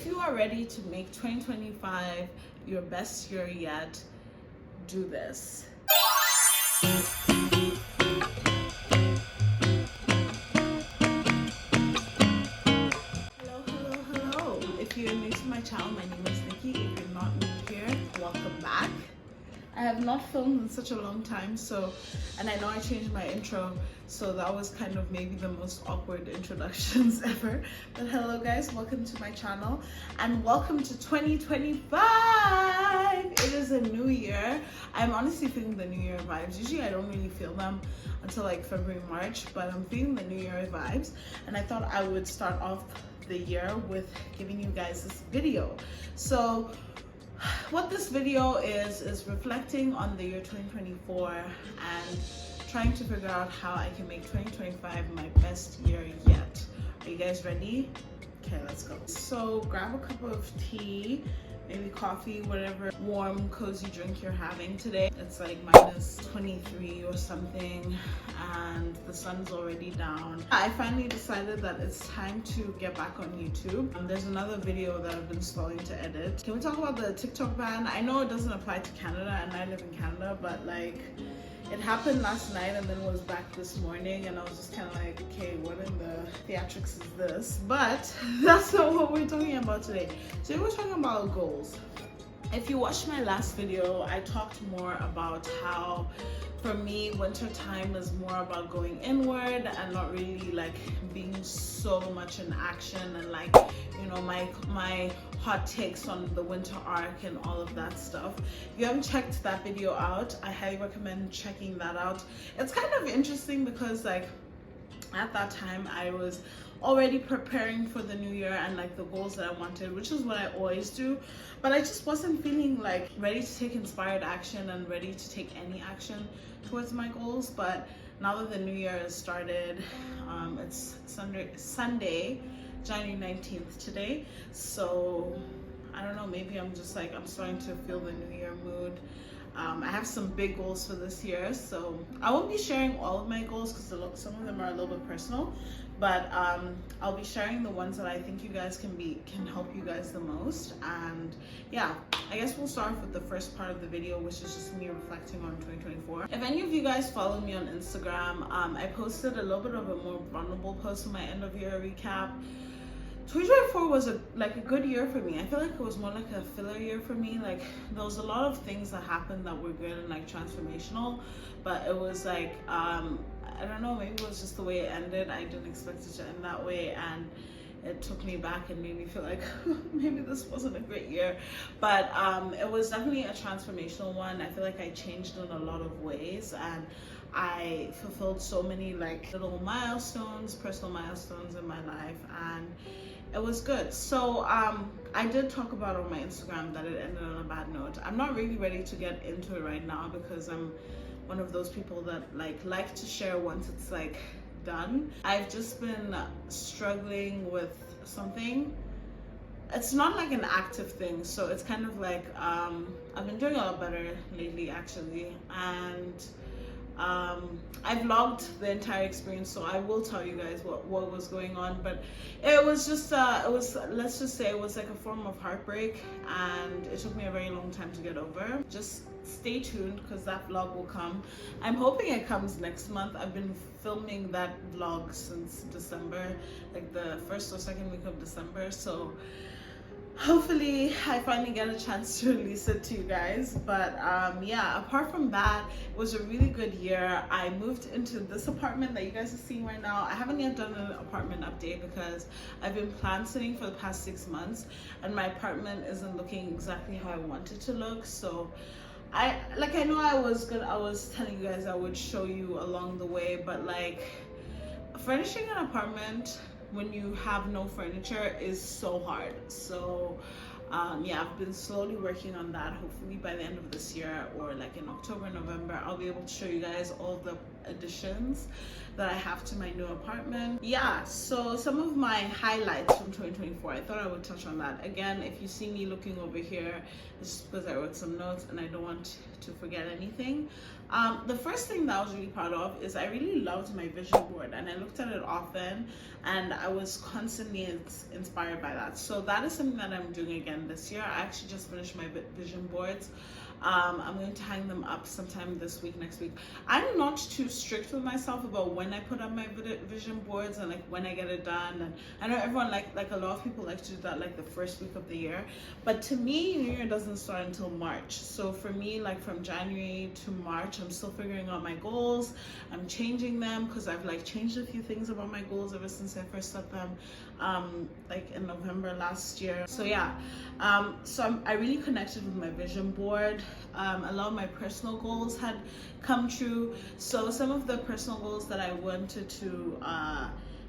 If you are ready to make 2025 your best year yet, do this. Hello. If you're new to my channel, my name is Nikki. If you're not new here, welcome back. I have not filmed in such a long time, and I know I changed my intro, so that was kind of maybe the most awkward introductions ever. But hello guys, welcome to my channel and welcome to 2025. It is a new year. I'm honestly feeling the new year vibes. Usually I don't really feel them until like February, March, but I'm feeling the new year vibes, and I thought I would start off the year with giving you guys this video. So what this video is reflecting on the year 2024 and trying to figure out how I can make 2025 my best year yet. Are you guys ready? Okay, let's go. So grab a cup of tea, maybe coffee, whatever warm, cozy drink you're having today. It's like minus 23 or something, and the sun's already down. I finally decided that it's time to get back on YouTube. There's another video that I've been stalling to edit. Can we talk about the TikTok ban? I know it doesn't apply to Canada, and I live in Canada, but like, it happened last night and then was back this morning, and I was just kind of like, okay, what in the theatrics is this? But that's not what we're talking about today. Today we're talking about goals. If you watched my last video, I talked more about how for me winter time is more about going inward and not really like being so much in action, and like, you know, my hot takes on the winter arc and all of that stuff. If you haven't checked that video out, I highly recommend checking that out. It's kind of interesting because like at that time I was already preparing for the new year and like the goals that I wanted, which is what I always do, but I just wasn't feeling like ready to take inspired action and ready to take any action towards my goals. But now that the new year has started, it's Sunday, January 19th today, so I don't know, maybe I'm just like, I'm starting to feel the new year mood. I have some big goals for this year, so I won't be sharing all of my goals because some of them are a little bit personal, but I'll be sharing the ones that I think you guys can help you guys the most. And yeah, I guess we'll start off with the first part of the video, which is just me reflecting on 2024. If any of you guys follow me on Instagram, I posted a little bit of a more vulnerable post in my end of year recap. 2024 was a good year for me. I feel like it was more like a filler year for me. Like, there was a lot of things that happened that were good and like transformational, but it was like I don't know, maybe it was just the way it ended. I didn't expect it to end that way, and it took me back and made me feel like maybe this wasn't a great year. But it was definitely a transformational one. I feel like I changed in a lot of ways, and I fulfilled so many like little milestones, personal milestones in my life, and it was good. So I did talk about on my Instagram that it ended on a bad note. I'm not really ready to get into it right now because I'm one of those people that like to share once it's like done. I've just been struggling with something. It's not like an active thing, so it's kind of like I've been doing a lot better lately actually, and I vlogged the entire experience, so I will tell you guys what was going on. But it was just let's just say it was like a form of heartbreak, and it took me a very long time to get over. Just stay tuned because that vlog will come. I'm hoping it comes next month. I've been filming that vlog since December, like the first or second week of December, so hopefully I finally get a chance to release it to you guys. But yeah, apart from that, it was a really good year. I moved into this apartment that you guys are seeing right now. I haven't yet done an apartment update because I've been plan sitting for the past 6 months, and my apartment isn't looking exactly how I want it to look. So I know I was telling you guys I would show you along the way, but like, furnishing an apartment when you have no furniture is so hard. So Yeah, I've been slowly working on that. Hopefully by the end of this year, or like in October, November, I'll be able to show you guys all the additions that I have to my new apartment. Yeah, so some of my highlights from 2024, I thought I would touch on that. Again, if you see me looking over here, it's just because I wrote some notes and I don't want to forget anything. The first thing that I was really proud of is I really loved my vision board, and I looked at it often and I was constantly inspired by that. So that is something that I'm doing again this year. I actually just finished my vision boards. I'm going to hang them up sometime this week, next week. I'm not too strict with myself about when I put up my vision boards and like when I get it done. And I know everyone like a lot of people like to do that like the first week of the year, but to me, New Year doesn't start until March. So for me, like from January to March, I'm still figuring out my goals. I'm changing them because I've like changed a few things about my goals ever since I first set them, like in November last year. So yeah, I really connected with my vision board. A lot of my personal goals had come true. So some of the personal goals that I wanted to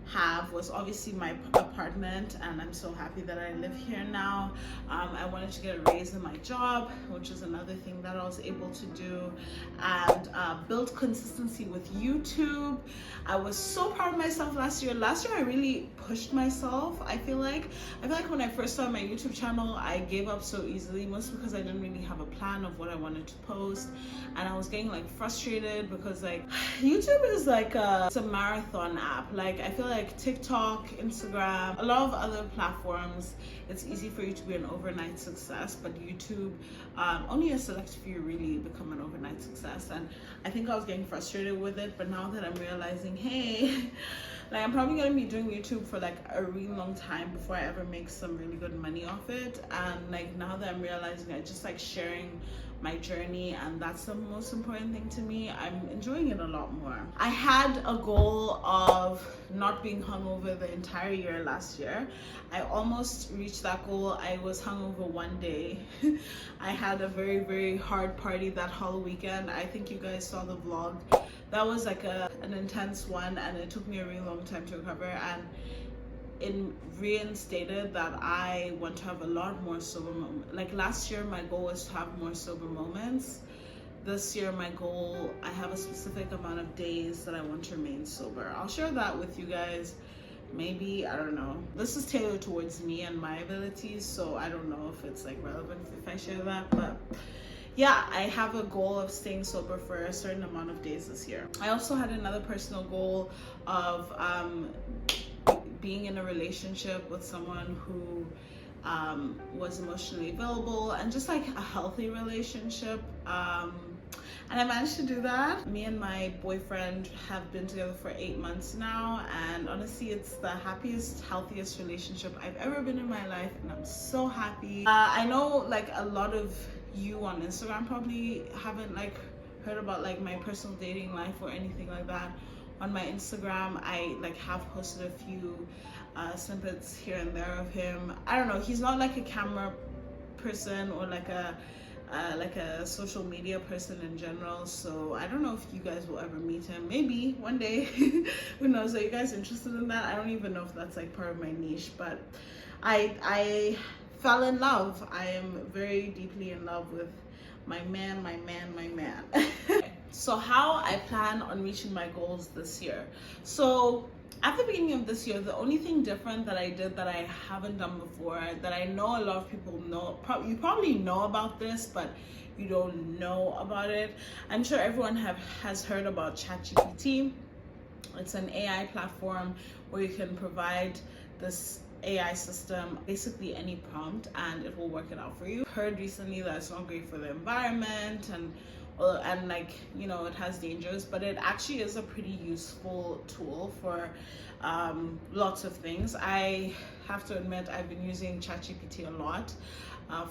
have was obviously my apartment, and I'm so happy that I live here now. I wanted to get a raise in my job, which is another thing that I was able to do, and build consistency with YouTube. I was so proud of myself last year. Last year I really pushed myself. I feel like when I first started my YouTube channel, I gave up so easily, mostly because I didn't really have a plan of what I wanted to post, and I was getting like frustrated because like YouTube is like it's a marathon app. Like I feel like TikTok, Instagram, a lot of other platforms, it's easy for you to be an overnight success, but YouTube, only a select few really become an overnight success. And I think I was getting frustrated with it, but now that I'm realizing, hey, like I'm probably gonna be doing YouTube for like a really long time before I ever make some really good money off it. And like now that I'm realizing I just like sharing my journey, and that's the most important thing to me, I'm enjoying it a lot more. I had a goal of not being hungover the entire year last year. I almost reached that goal. I was hungover one day. I had a very, very hard party that whole weekend. I think you guys saw the vlog. That was like an intense one, and it took me a really long time to recover, and it reinstated that I want to have a lot more sober moments. Like last year, my goal was to have more sober moments. This year, my goal, I have a specific amount of days that I want to remain sober. I'll share that with you guys. Maybe, I don't know. This is tailored towards me and my abilities, so I don't know if it's like relevant if I share that, but yeah, I have a goal of staying sober for a certain amount of days this year. I also had another personal goal of being in a relationship with someone who was emotionally available, and just like a healthy relationship. And I managed to do that. Me and my boyfriend have been together for 8 months now, and honestly it's the happiest, healthiest relationship I've ever been in my life, and I'm so happy. I know like a lot of you on Instagram probably haven't like heard about like my personal dating life or anything like that. On my Instagram, I like have posted a few snippets here and there of him. I don't know, he's not like a camera person or like a social media person in general, so I don't know if you guys will ever meet him. Maybe one day. Who knows? Are you guys interested in that? I don't even know if that's like part of my niche, but I fell in love. I am very deeply in love with my man. So how I plan on reaching my goals this year. So at the beginning of this year, the only thing different that I did that I haven't done before, that I know a lot of people know, you probably know about this, but you don't know about it. I'm sure everyone has heard about ChatGPT. It's an AI platform where you can provide this AI system basically any prompt and it will work it out for you. Heard recently that it's not great for the environment, and like, you know, it has dangers, but it actually is a pretty useful tool for lots of things. I have to admit I've been using ChatGPT a lot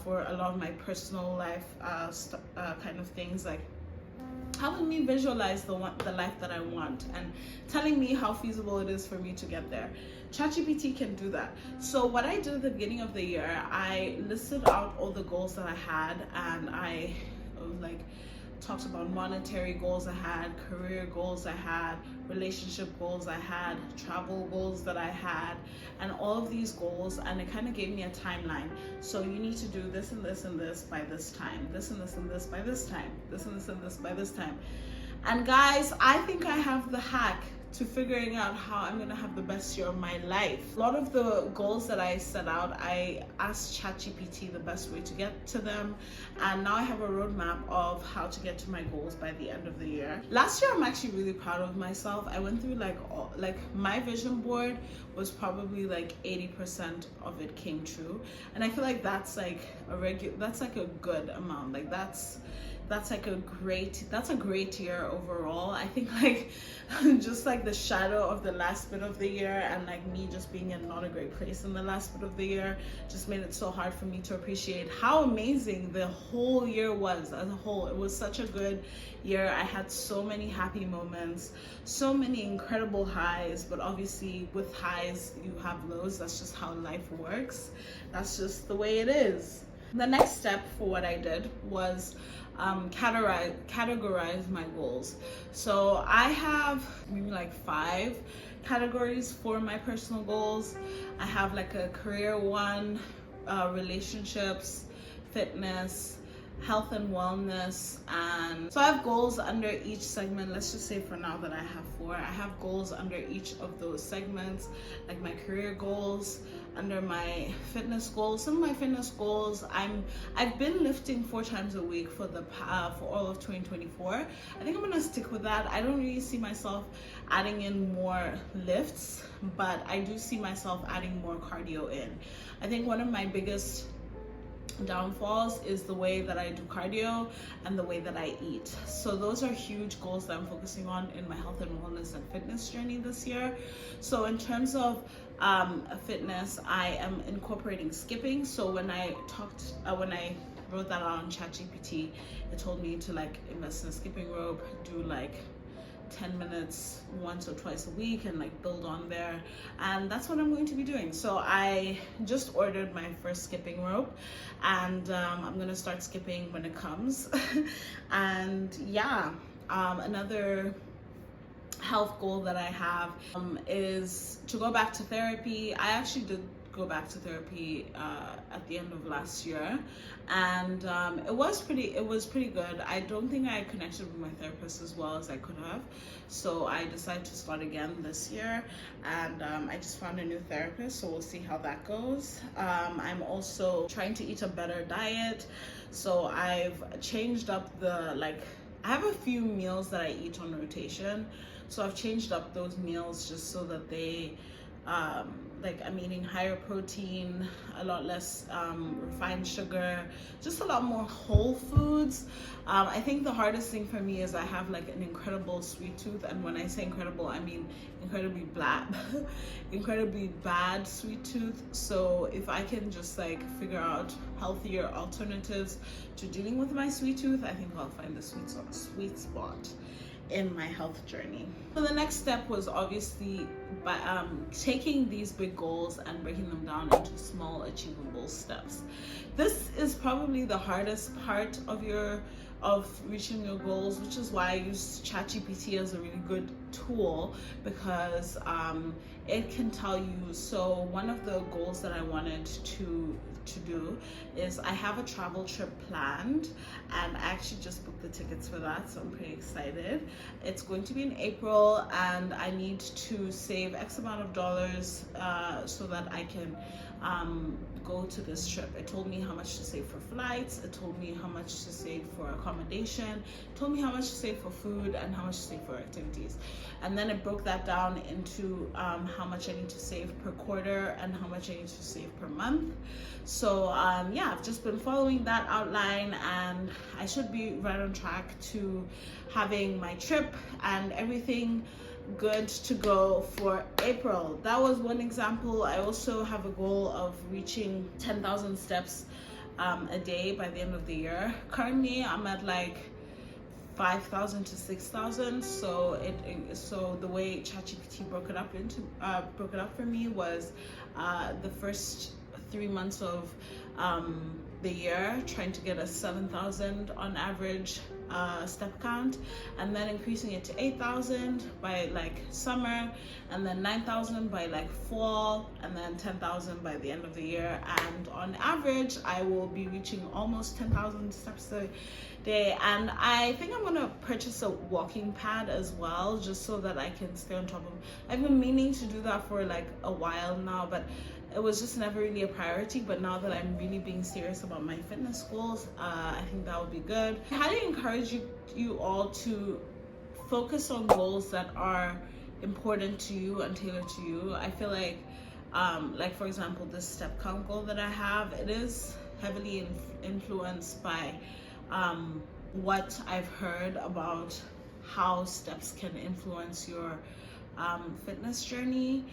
for a lot of my personal life kind of things, like helping me visualize the life that I want and telling me how feasible it is for me to get there. ChatGPT can do that. So what I did at the beginning of the year, I listed out all the goals that I had, and I was like talked about monetary goals I had, career goals I had, relationship goals I had, travel goals that I had, and all of these goals. And it kind of gave me a timeline. So you need to do this and this and this by this time, this and this and this by this time, this and this and this by this time. And guys, I think I have the hack to figuring out how I'm gonna have the best year of my life. A lot of the goals that I set out, I asked ChatGPT the best way to get to them, and now I have a roadmap of how to get to my goals by the end of the year. Last year, I'm actually really proud of myself. I went through like my vision board was probably like 80% of it came true, and I feel like that's like that's like a good amount. Like that's a great year overall. I think like just like the shadow of the last bit of the year, and like me just being in not a great place in the last bit of the year, just made it so hard for me to appreciate how amazing the whole year was as a whole. It was such a good year. I had so many happy moments, so many incredible highs, but obviously with highs you have lows. That's just how life works. That's just the way it is. The next step for what I did was categorize my goals. So I have maybe like 5 categories for my personal goals. I have like a career one, relationships, fitness, health and wellness, and so I have goals under each segment. Let's just say for now that I have 4. I have goals under each of those segments, like my career goals, under my fitness goals. Some of my fitness goals, I've been lifting 4 times a week for all of 2024. I think I'm gonna stick with that. I don't really see myself adding in more lifts, but I do see myself adding more cardio in. I think one of my biggest downfalls is the way that I do cardio and the way that I eat. So those are huge goals that I'm focusing on in my health and wellness and fitness journey this year. So in terms of fitness, I am incorporating skipping. So when I wrote that out on ChatGPT, it told me to like invest in a skipping rope, do like 10 minutes once or twice a week, and like build on there, and that's what I'm going to be doing. So I just ordered my first skipping rope, and I'm gonna start skipping when it comes. And yeah, another health goal that I have is to go back to therapy. I actually did go back to therapy at the end of last year, and it was pretty good. I don't think I connected with my therapist as well as I could have, so I decided to start again this year, and I just found a new therapist, so we'll see how that goes. I'm also trying to eat a better diet, so I've changed up I have a few meals that I eat on rotation, so I've changed up those meals just so that they I'm eating higher protein, a lot less refined sugar, just a lot more whole foods. I think the hardest thing for me is I have like an incredible sweet tooth, and when I say incredible, I mean incredibly bad sweet tooth. So if I can just like figure out healthier alternatives to dealing with my sweet tooth, I think I'll find the sweet spot in my health journey. So the next step was obviously by taking these big goals and breaking them down into small achievable steps. This is probably the hardest part of reaching your goals, which is why I use ChatGPT as a really good tool, because it can tell you. So one of the goals that I wanted to do is I have a travel trip planned, and I actually just booked the tickets for that, so I'm pretty excited. It's going to be in April, and I need to save X amount of dollars so that I can go to this trip. It told me how much to save for flights, it told me how much to save for accommodation, it told me how much to save for food, and how much to save for activities. And then it broke that down into how much I need to save per quarter and how much I need to save per month. So yeah, I've just been following that outline, and I should be right on track to having my trip and everything good to go for April. That was one example. I also have a goal of reaching 10,000 steps a day by the end of the year. Currently I'm at like 5,000 to 6,000. So the way ChatGPT broke it up for me was the first 3 months of the year, trying to get a 7,000 on average step count, and then increasing it to 8,000 by like summer, and then 9,000 by like fall, and then 10,000 by the end of the year. And on average, I will be reaching almost 10,000 steps a day. And I think I'm gonna purchase a walking pad as well, just so that I can stay on top of. I've been meaning to do that for like a while now, but it was just never really a priority. But now that I'm really being serious about my fitness goals, I think that would be good. I highly encourage you all to focus on goals that are important to you and tailored to you. I feel like for example, this step count goal that I have, it is heavily influenced by what I've heard about how steps can influence your fitness journey.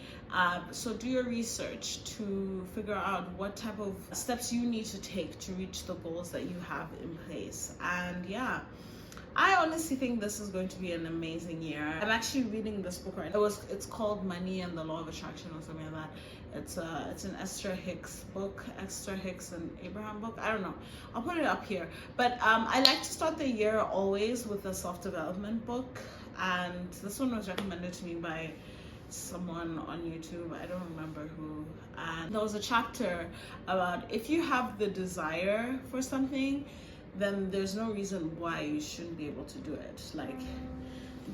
So do your research to figure out what type of steps you need to take to reach the goals that you have in place. And yeah, I honestly think this is going to be an amazing year. I'm actually reading this book right now. It's called Money and the Law of Attraction or something like that. It's an Esther Hicks book, Esther Hicks and Abraham book. I don't know. I'll put it up here. But I like to start the year always with a self-development book. And this one was recommended to me by someone on YouTube. I don't remember who. And there was a chapter about if you have the desire for something, then there's no reason why you shouldn't be able to do it. Like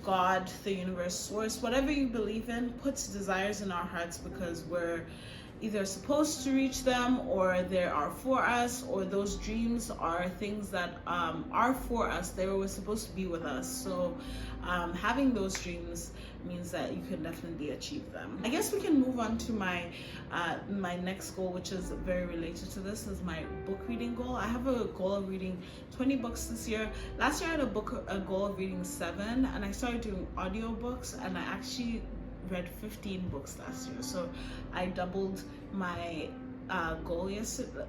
God, the universe, source, whatever you believe in, puts desires in our hearts because we're either supposed to reach them, or they are for us, or those dreams are things that are for us. They were supposed to be with us. So having those dreams means that you can definitely achieve them. I guess we can move on to my next goal, which is very related to this, is my book reading goal. I have a goal of reading 20 books this year. Last year I had a goal of reading 7, and I started doing audiobooks, and I actually read 15 books last year. So I doubled my goal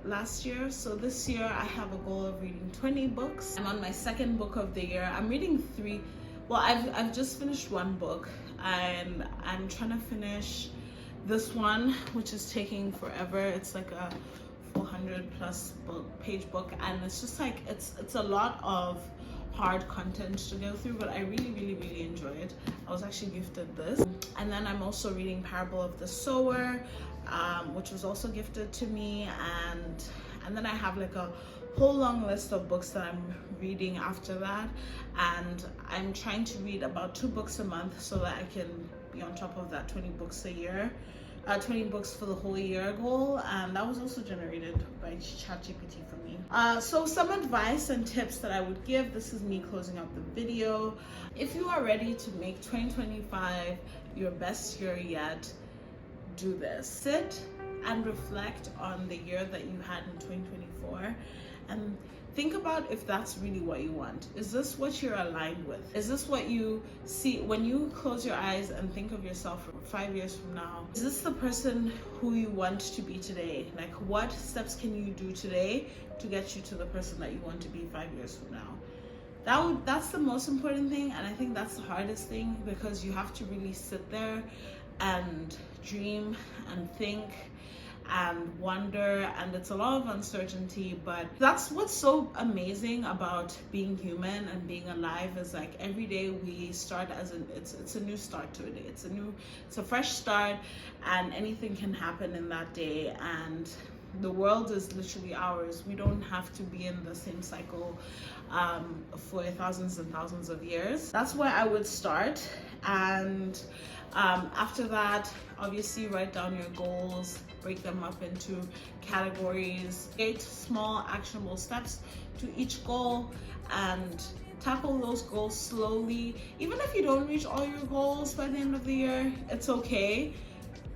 last year. So this year I have a goal of reading 20 books. I'm on my second book of the year. I'm reading 3. Well, I've just finished 1 book, and I'm trying to finish this one, which is taking forever. It's like a 400+ page book, and it's just like it's a lot of hard content to go through, but I really enjoy it. I was actually gifted this. And then I'm also reading Parable of the Sower, which was also gifted to me, and then I have like a whole long list of books that I'm reading after that, and I'm trying to read about 2 books a month so that I can be on top of that 20 books a year. 20 books for the whole year goal, and that was also generated by ChatGPT for me. So some advice and tips that I would give. This is me closing out the video. If you are ready to make 2025 your best year yet, do this. Sit and reflect on the year that you had in 2024 and think about if that's really what you want. Is this what you're aligned with? Is this what you see when you close your eyes and think of yourself 5 years from now? Is this the person who you want to be today? Like, what steps can you do today to get you to the person that you want to be 5 years from now? That's the most important thing, and I think that's the hardest thing, because you have to really sit there and dream and think and wonder, and it's a lot of uncertainty, but that's what's so amazing about being human and being alive, is like every day we start as it's a new start to a day. It's a fresh start, and anything can happen in that day, and the world is literally ours. We don't have to be in the same cycle for thousands and thousands of years. That's where I would start. And after that, obviously write down your goals, break them up into categories, 8 small actionable steps to each goal, and tackle those goals slowly. Even if you don't reach all your goals by the end of the year, it's okay.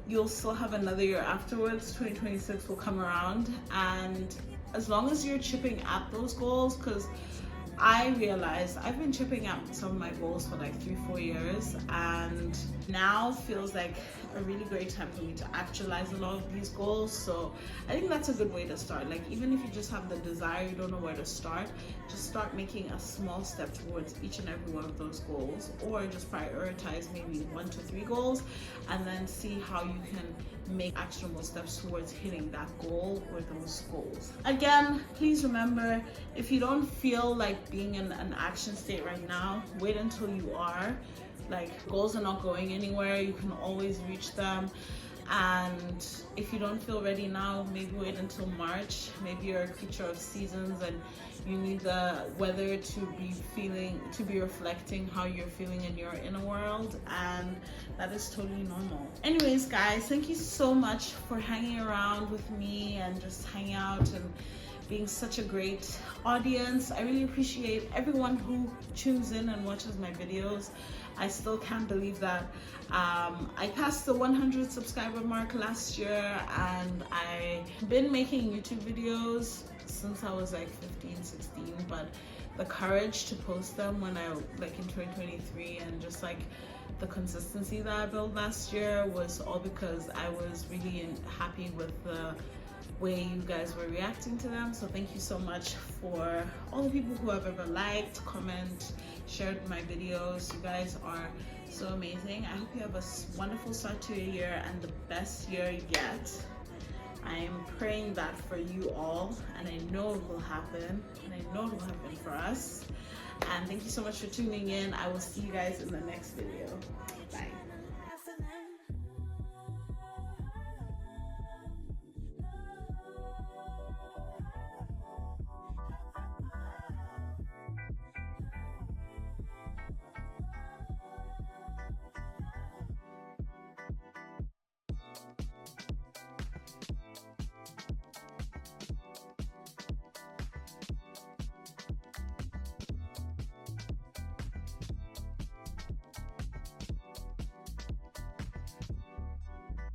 You'll still have another year afterwards. 2026 will come around, and as long as you're chipping at those goals, because I realized I've been chipping at some of my goals for like 3-4 years, and now feels like a really great time for me to actualize a lot of these goals. So I think that's a good way to start. Like, even if you just have the desire, you don't know where to start, just start making a small step towards each and every one of those goals, or just prioritize maybe 1 to 3 goals, and then see how you can make actionable steps towards hitting that goal or those goals. Again, please remember, if you don't feel like being in an action state right now, wait until you are. Like, goals are not going anywhere, you can always reach them. And if you don't feel ready now, maybe wait until March. Maybe you're a creature of seasons and you need the weather to be reflecting how you're feeling in your inner world, and that is totally normal. Anyways, guys, thank you so much for hanging around with me and just hanging out and being such a great audience. I really appreciate everyone who tunes in and watches my videos. I still can't believe that I passed the 100 subscriber mark last year, and I've been making YouTube videos since I was like 15, 16, but the courage to post them when I like in 2023 and just like the consistency that I built last year was all because I was really happy with the way you guys were reacting to them. So thank you so much for all the people who have ever liked, comment, shared my videos. You guys are so amazing. I hope you have a wonderful start to your year and the best year yet. I am praying that for you all, and I know it will happen, and I know it will happen for us. And thank you so much for tuning in. I will see you guys in the next video. Bye.